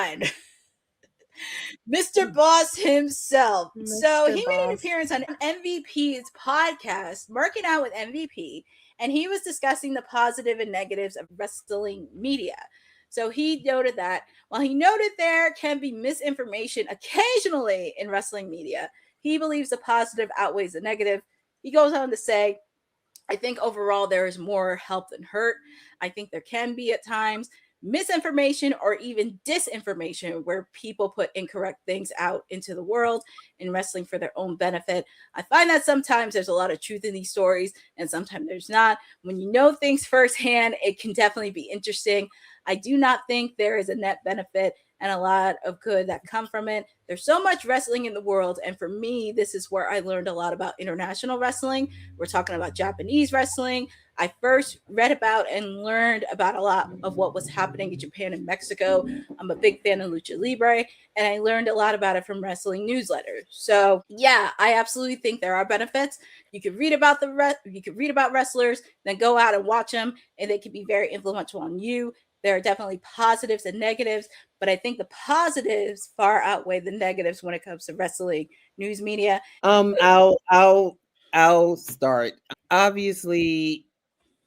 on. Mr. Boss himself. So Mr. he made an Boss. appearance on MVP's podcast, Marking Out with MVP, and he was discussing the positive and negatives of wrestling media. So he noted that while he noted there can be misinformation occasionally in wrestling media, he believes the positive outweighs the negative. He goes on to say, I think overall there is more help than hurt. I think there can be at times misinformation or even disinformation where people put incorrect things out into the world in wrestling for their own benefit. I find that sometimes there's a lot of truth in these stories and sometimes there's not. When you know things firsthand, it can definitely be interesting. I do not think there is a net benefit and a lot of good that come from it. There's so much wrestling in the world, and for me, this is where I learned a lot about international wrestling. We're talking about Japanese wrestling. I first read about and learned about a lot of what was happening in Japan and Mexico. I'm a big fan of Lucha Libre, and I learned a lot about it from wrestling newsletters. So yeah, I absolutely think there are benefits. You can read about wrestlers, then go out and watch them, and they can be very influential on you. There are definitely positives and negatives, but I think the positives far outweigh the negatives when it comes to wrestling news media. I'll start. Obviously,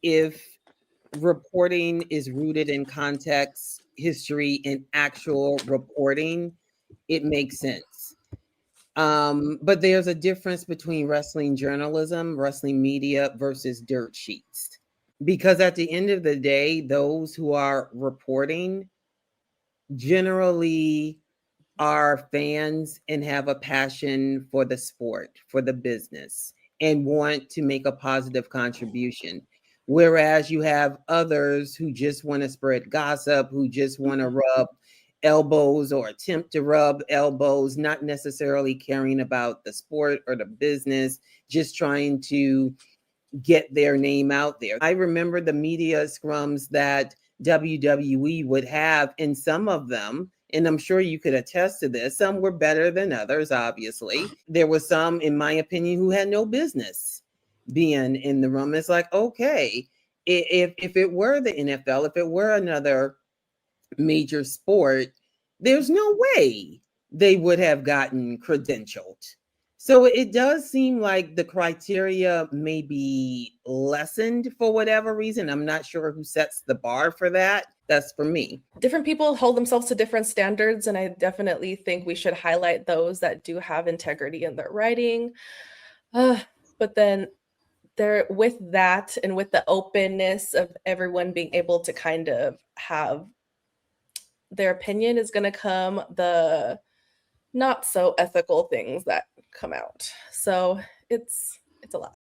if reporting is rooted in context, history, and actual reporting, it makes sense. But there's a difference between wrestling journalism, wrestling media versus dirt sheets. Because at the end of the day, those who are reporting generally are fans and have a passion for the sport, for the business, and want to make a positive contribution. Whereas you have others who just want to spread gossip, who just want to rub elbows or attempt to rub elbows, not necessarily caring about the sport or the business, just trying to get their name out there. I remember the media scrums that WWE would have, and some of them, and I'm sure you could attest to this, some were better than others, obviously. There were some, in my opinion, who had no business being in the room. It's like, okay, if it were the NFL, if it were another major sport, there's no way they would have gotten credentialed. So it does seem like the criteria may be lessened for whatever reason. I'm not sure who sets the bar for that. That's for me. Different people hold themselves to different standards, and I definitely think we should highlight those that do have integrity in their writing. But then there, with that and with the openness of everyone being able to kind of have their opinion, is going to come the not so ethical things that come out. So it's a lot.